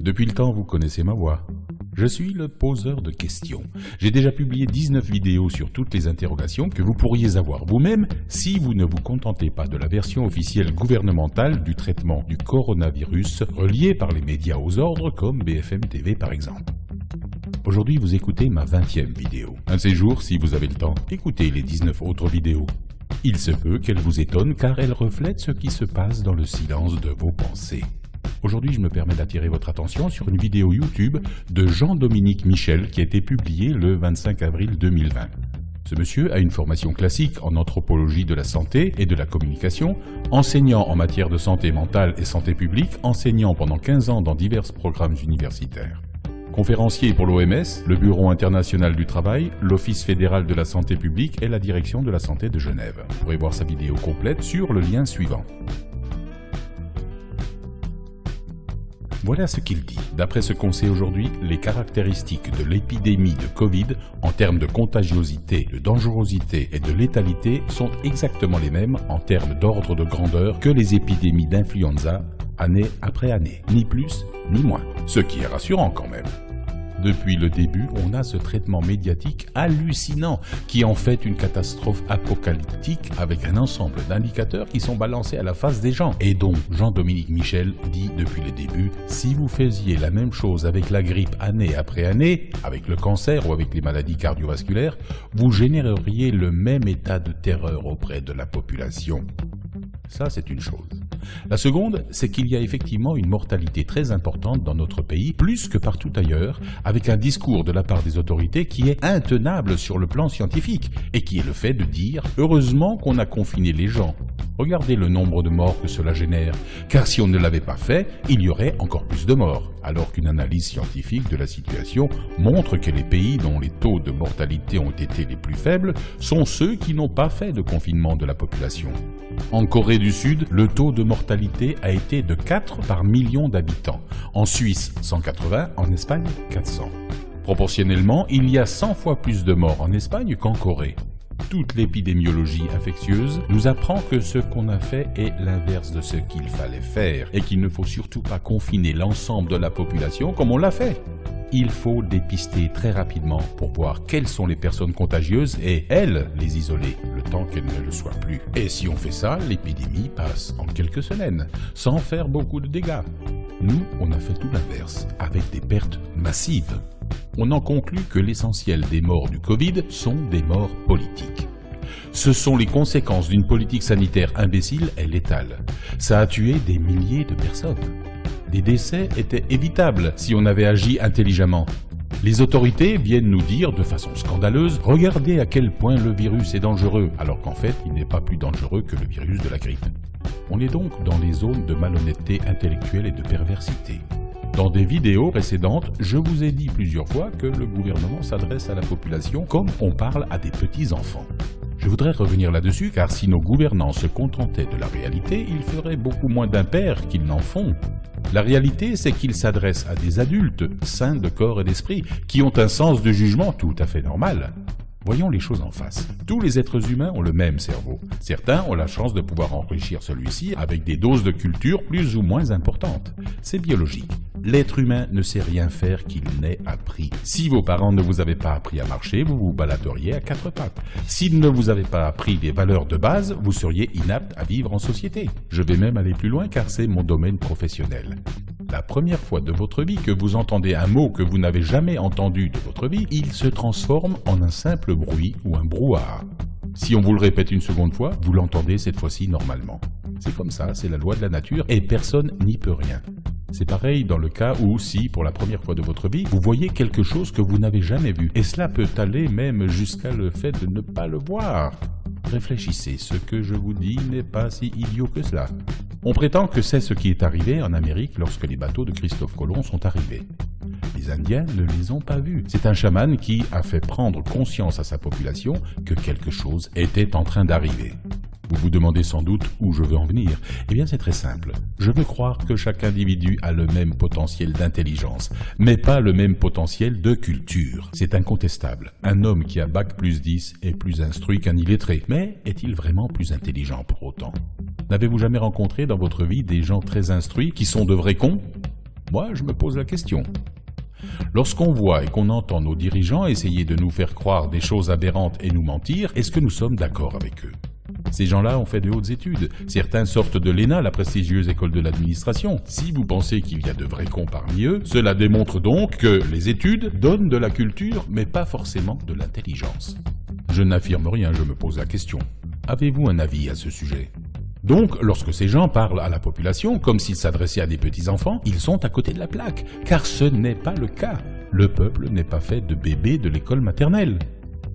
Depuis le temps, vous connaissez ma voix. Je suis le poseur de questions. J'ai déjà publié 19 vidéos sur toutes les interrogations que vous pourriez avoir vous-même si vous ne vous contentez pas de la version officielle gouvernementale du traitement du coronavirus relié par les médias aux ordres comme BFM TV par exemple. Aujourd'hui, vous écoutez ma 20e vidéo. Un de ces jours, si vous avez le temps, écoutez les 19 autres vidéos. Il se peut qu'elles vous étonnent car elles reflètent ce qui se passe dans le silence de vos pensées. Aujourd'hui, je me permets d'attirer votre attention sur une vidéo YouTube de Jean-Dominique Michel qui a été publiée le 25 avril 2020. Ce monsieur a une formation classique en anthropologie de la santé et de la communication, enseignant en matière de santé mentale et santé publique, enseignant pendant 15 ans dans divers programmes universitaires. Conférencier pour l'OMS, le Bureau international du travail, l'Office fédéral de la santé publique et la Direction de la santé de Genève. Vous pourrez voir sa vidéo complète sur le lien suivant. Voilà ce qu'il dit. D'après ce qu'on sait aujourd'hui, les caractéristiques de l'épidémie de Covid en termes de contagiosité, de dangerosité et de létalité sont exactement les mêmes en termes d'ordre de grandeur que les épidémies d'influenza année après année, ni plus ni moins. Ce qui est rassurant quand même. Depuis le début, on a ce traitement médiatique hallucinant qui en fait une catastrophe apocalyptique avec un ensemble d'indicateurs qui sont balancés à la face des gens et dont Jean-Dominique Michel dit depuis le début « Si vous faisiez la même chose avec la grippe année après année, avec le cancer ou avec les maladies cardiovasculaires, vous généreriez le même état de terreur auprès de la population. » Ça, c'est une chose. La seconde, c'est qu'il y a effectivement une mortalité très importante dans notre pays, plus que partout ailleurs, avec un discours de la part des autorités qui est intenable sur le plan scientifique, et qui est le fait de dire « Heureusement qu'on a confiné les gens. Regardez le nombre de morts que cela génère, car si on ne l'avait pas fait, il y aurait encore plus de morts. » Alors qu'une analyse scientifique de la situation montre que les pays dont les taux de mortalité ont été les plus faibles sont ceux qui n'ont pas fait de confinement de la population. En Corée du Sud, le taux de mortalité a été de 4 par million d'habitants. En Suisse, 180, en Espagne, 400. Proportionnellement, il y a 100 fois plus de morts en Espagne qu'en Corée. Toute l'épidémiologie infectieuse nous apprend que ce qu'on a fait est l'inverse de ce qu'il fallait faire et qu'il ne faut surtout pas confiner l'ensemble de la population comme on l'a fait. Il faut dépister très rapidement pour voir quelles sont les personnes contagieuses et, elles, les isoler, le temps qu'elles ne le soient plus. Et si on fait ça, l'épidémie passe en quelques semaines, sans faire beaucoup de dégâts. Nous, on a fait tout l'inverse, avec des pertes massives. On en conclut que l'essentiel des morts du Covid sont des morts politiques. Ce sont les conséquences d'une politique sanitaire imbécile et létale. Ça a tué des milliers de personnes. Des décès étaient évitables si on avait agi intelligemment. Les autorités viennent nous dire de façon scandaleuse « Regardez à quel point le virus est dangereux », alors qu'en fait, il n'est pas plus dangereux que le virus de la grippe. On est donc dans les zones de malhonnêteté intellectuelle et de perversité. Dans des vidéos précédentes, je vous ai dit plusieurs fois que le gouvernement s'adresse à la population comme on parle à des petits-enfants. Je voudrais revenir là-dessus car si nos gouvernants se contentaient de la réalité, ils feraient beaucoup moins d'impairs qu'ils n'en font. La réalité, c'est qu'ils s'adressent à des adultes, sains de corps et d'esprit, qui ont un sens de jugement tout à fait normal. Voyons les choses en face. Tous les êtres humains ont le même cerveau. Certains ont la chance de pouvoir enrichir celui-ci avec des doses de culture plus ou moins importantes. C'est biologique. L'être humain ne sait rien faire qu'il n'ait appris. Si vos parents ne vous avaient pas appris à marcher, vous vous baladeriez à quatre pattes. S'ils ne vous avaient pas appris les valeurs de base, vous seriez inapte à vivre en société. Je vais même aller plus loin car c'est mon domaine professionnel. La première fois de votre vie que vous entendez un mot que vous n'avez jamais entendu de votre vie, il se transforme en un simple bruit ou un brouhaha. Si on vous le répète une seconde fois, vous l'entendez cette fois-ci normalement. C'est comme ça, c'est la loi de la nature et personne n'y peut rien. C'est pareil dans le cas où, si, pour la première fois de votre vie, vous voyez quelque chose que vous n'avez jamais vu. Et cela peut aller même jusqu'à le fait de ne pas le voir. Réfléchissez, ce que je vous dis n'est pas si idiot que cela. On prétend que c'est ce qui est arrivé en Amérique lorsque les bateaux de Christophe Colomb sont arrivés. Les Indiens ne les ont pas vus. C'est un chaman qui a fait prendre conscience à sa population que quelque chose était en train d'arriver. Vous vous demandez sans doute où je veux en venir. Eh bien, c'est très simple. Je veux croire que chaque individu a le même potentiel d'intelligence, mais pas le même potentiel de culture. C'est incontestable. Un homme qui a bac+10 est plus instruit qu'un illettré. Mais est-il vraiment plus intelligent pour autant ? N'avez-vous jamais rencontré dans votre vie des gens très instruits qui sont de vrais cons ? Moi, je me pose la question. Lorsqu'on voit et qu'on entend nos dirigeants essayer de nous faire croire des choses aberrantes et nous mentir, est-ce que nous sommes d'accord avec eux ? Ces gens-là ont fait de hautes études. Certains sortent de l'ENA, la prestigieuse école de l'administration. Si vous pensez qu'il y a de vrais cons parmi eux, cela démontre donc que les études donnent de la culture, mais pas forcément de l'intelligence. Je n'affirme rien, je me pose la question. Avez-vous un avis à ce sujet ? Donc, lorsque ces gens parlent à la population comme s'ils s'adressaient à des petits-enfants, ils sont à côté de la plaque, car ce n'est pas le cas. Le peuple n'est pas fait de bébés de l'école maternelle.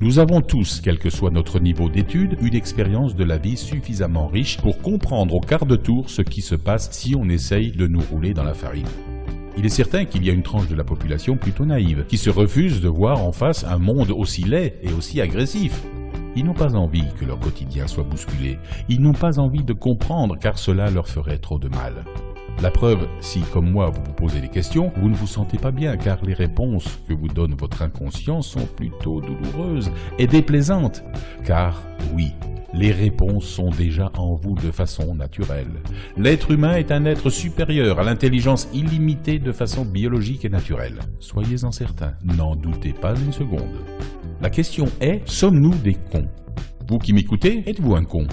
Nous avons tous, quel que soit notre niveau d'études, une expérience de la vie suffisamment riche pour comprendre au quart de tour ce qui se passe si on essaye de nous rouler dans la farine. Il est certain qu'il y a une tranche de la population plutôt naïve, qui se refuse de voir en face un monde aussi laid et aussi agressif. Ils n'ont pas envie que leur quotidien soit bousculé. Ils n'ont pas envie de comprendre car cela leur ferait trop de mal. La preuve, si comme moi vous vous posez des questions, vous ne vous sentez pas bien car les réponses que vous donne votre inconscient sont plutôt douloureuses et déplaisantes. Car oui, les réponses sont déjà en vous de façon naturelle. L'être humain est un être supérieur à l'intelligence illimitée de façon biologique et naturelle. Soyez-en certains, n'en doutez pas une seconde. La question est, sommes-nous des cons ? Vous qui m'écoutez, êtes-vous un con ?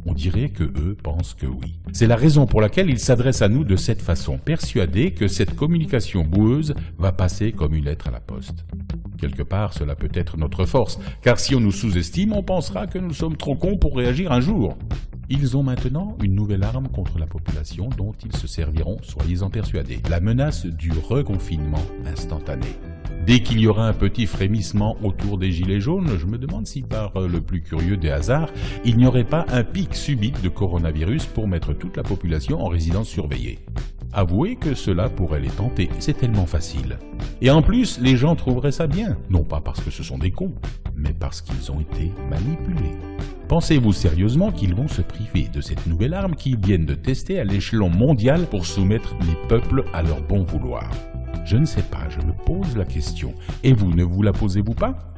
On dirait que eux pensent que oui. C'est la raison pour laquelle ils s'adressent à nous de cette façon, persuadés que cette communication boueuse va passer comme une lettre à la poste. Quelque part, cela peut être notre force, car si on nous sous-estime, on pensera que nous sommes trop cons pour réagir un jour. Ils ont maintenant une nouvelle arme contre la population dont ils se serviront, soyez-en persuadés, la menace du reconfinement instantané. Dès qu'il y aura un petit frémissement autour des gilets jaunes, je me demande si par le plus curieux des hasards, il n'y aurait pas un pic subit de coronavirus pour mettre toute la population en résidence surveillée. Avouez que cela pourrait les tenter, c'est tellement facile. Et en plus, les gens trouveraient ça bien, non pas parce que ce sont des cons, mais parce qu'ils ont été manipulés. Pensez-vous sérieusement qu'ils vont se priver de cette nouvelle arme qu'ils viennent de tester à l'échelon mondial pour soumettre les peuples à leur bon vouloir ? Je ne sais pas, je me pose la question. Et vous, ne vous la posez-vous pas ?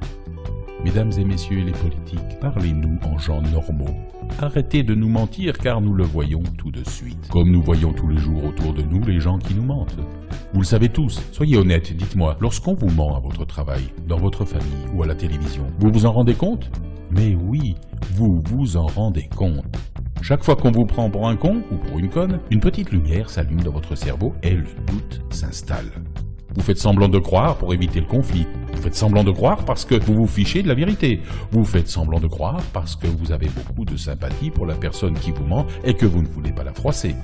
Mesdames et messieurs les politiques, parlez-nous en gens normaux. Arrêtez de nous mentir car nous le voyons tout de suite. Comme nous voyons tous les jours autour de nous les gens qui nous mentent. Vous le savez tous, soyez honnêtes, dites-moi, lorsqu'on vous ment à votre travail, dans votre famille ou à la télévision, vous vous en rendez compte ? Mais oui, vous vous en rendez compte. Chaque fois qu'on vous prend pour un con ou pour une conne, une petite lumière s'allume dans votre cerveau et le doute s'installe. Vous faites semblant de croire pour éviter le conflit. Vous faites semblant de croire parce que vous vous fichez de la vérité. Vous faites semblant de croire parce que vous avez beaucoup de sympathie pour la personne qui vous ment et que vous ne voulez pas la froisser.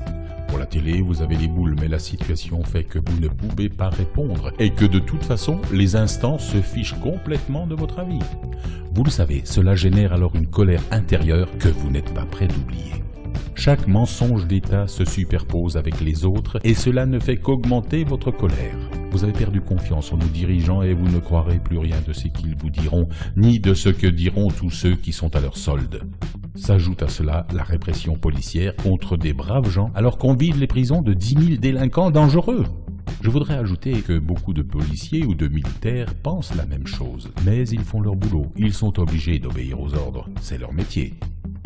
Pour la télé, vous avez les boules, mais la situation fait que vous ne pouvez pas répondre et que de toute façon, les instances se fichent complètement de votre avis. Vous le savez, cela génère alors une colère intérieure que vous n'êtes pas prêt d'oublier. Chaque mensonge d'État se superpose avec les autres et cela ne fait qu'augmenter votre colère. Vous avez perdu confiance en nos dirigeants et vous ne croirez plus rien de ce qu'ils vous diront, ni de ce que diront tous ceux qui sont à leur solde. S'ajoute à cela la répression policière contre des braves gens alors qu'on vide les prisons de 10 000 délinquants dangereux. Je voudrais ajouter que beaucoup de policiers ou de militaires pensent la même chose, mais ils font leur boulot, ils sont obligés d'obéir aux ordres, c'est leur métier.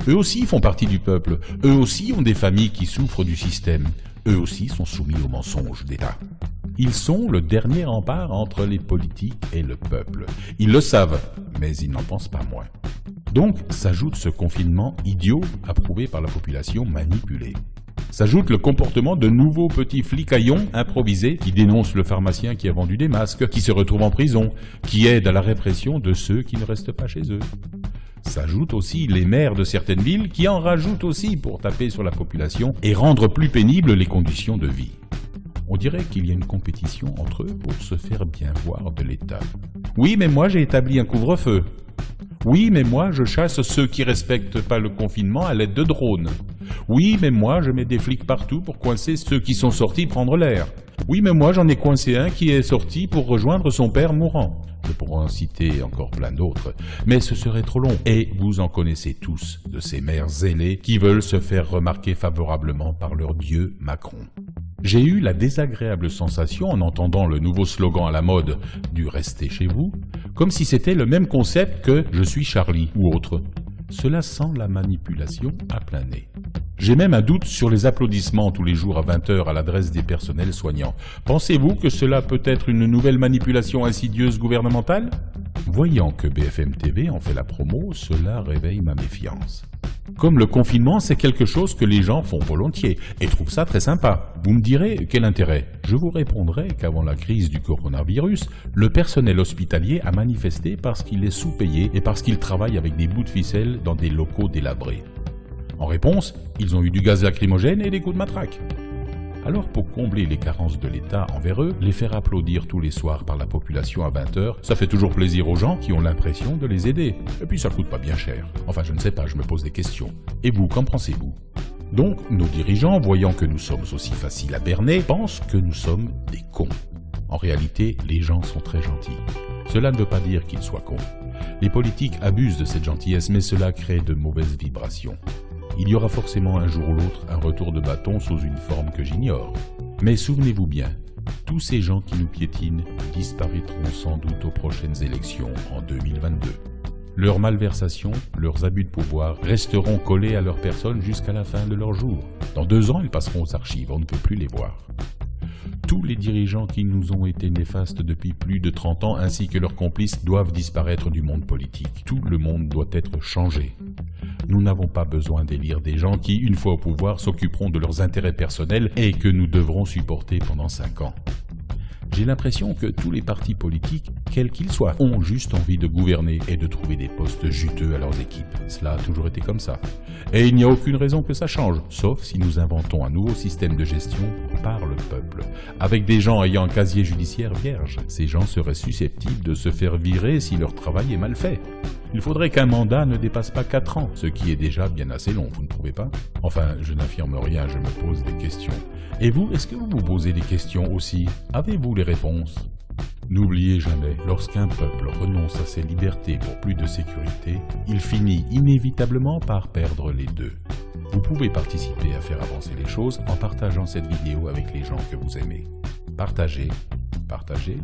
Eux aussi font partie du peuple, eux aussi ont des familles qui souffrent du système, eux aussi sont soumis aux mensonges d'État. Ils sont le dernier rempart entre les politiques et le peuple. Ils le savent, mais ils n'en pensent pas moins. Donc s'ajoute ce confinement idiot approuvé par la population manipulée. S'ajoute le comportement de nouveaux petits flicaillons improvisés qui dénoncent le pharmacien qui a vendu des masques, qui se retrouve en prison, qui aident à la répression de ceux qui ne restent pas chez eux. S'ajoutent aussi les maires de certaines villes qui en rajoutent aussi pour taper sur la population et rendre plus pénibles les conditions de vie. On dirait qu'il y a une compétition entre eux pour se faire bien voir de l'État. Oui, mais moi j'ai établi un couvre-feu. Oui, mais moi je chasse ceux qui respectent pas le confinement à l'aide de drones. Oui, mais moi je mets des flics partout pour coincer ceux qui sont sortis prendre l'air. Oui, mais moi j'en ai coincé un qui est sorti pour rejoindre son père mourant. Je pourrais en citer encore plein d'autres, mais ce serait trop long. Et vous en connaissez tous de ces maires zélés qui veulent se faire remarquer favorablement par leur dieu Macron. J'ai eu la désagréable sensation en entendant le nouveau slogan à la mode du « restez chez vous », comme si c'était le même concept que « je suis Charlie » ou autre. Cela sent la manipulation à plein nez. J'ai même un doute sur les applaudissements tous les jours à 20h à l'adresse des personnels soignants. Pensez-vous que cela peut être une nouvelle manipulation insidieuse gouvernementale ? Voyant que BFM TV en fait la promo, cela réveille ma méfiance. Comme le confinement, c'est quelque chose que les gens font volontiers et trouvent ça très sympa. Vous me direz, quel intérêt ? Je vous répondrai qu'avant la crise du coronavirus, le personnel hospitalier a manifesté parce qu'il est sous-payé et parce qu'il travaille avec des bouts de ficelle dans des locaux délabrés. En réponse, ils ont eu du gaz lacrymogène et des coups de matraque. Alors pour combler les carences de l'État envers eux, les faire applaudir tous les soirs par la population à 20h, ça fait toujours plaisir aux gens qui ont l'impression de les aider. Et puis ça coûte pas bien cher. Enfin je ne sais pas, je me pose des questions. Et vous, qu'en pensez-vous ? Donc nos dirigeants, voyant que nous sommes aussi faciles à berner, pensent que nous sommes des cons. En réalité, les gens sont très gentils. Cela ne veut pas dire qu'ils soient cons. Les politiques abusent de cette gentillesse, mais cela crée de mauvaises vibrations. Il y aura forcément un jour ou l'autre un retour de bâton sous une forme que j'ignore. Mais souvenez-vous bien, tous ces gens qui nous piétinent disparaîtront sans doute aux prochaines élections en 2022. Leurs malversations, leurs abus de pouvoir resteront collés à leur personne jusqu'à la fin de leur jour. Dans 2 ans, ils passeront aux archives, on ne peut plus les voir. Tous les dirigeants qui nous ont été néfastes depuis plus de 30 ans, ainsi que leurs complices, doivent disparaître du monde politique. Tout le monde doit être changé. Nous n'avons pas besoin d'élire des gens qui, une fois au pouvoir, s'occuperont de leurs intérêts personnels et que nous devrons supporter pendant 5 ans. J'ai l'impression que tous les partis politiques, quels qu'ils soient, ont juste envie de gouverner et de trouver des postes juteux à leurs équipes. Cela a toujours été comme ça. Et il n'y a aucune raison que ça change, sauf si nous inventons un nouveau système de gestion par le peuple, avec des gens ayant un casier judiciaire vierge. Ces gens seraient susceptibles de se faire virer si leur travail est mal fait. Il faudrait qu'un mandat ne dépasse pas 4 ans, ce qui est déjà bien assez long, vous ne trouvez pas ? Enfin, je n'affirme rien, je me pose des questions. Et vous, est-ce que vous vous posez des questions aussi ? Avez-vous les réponses ? N'oubliez jamais, lorsqu'un peuple renonce à ses libertés pour plus de sécurité, il finit inévitablement par perdre les deux. Vous pouvez participer à faire avancer les choses en partageant cette vidéo avec les gens que vous aimez. Partagez, partagez.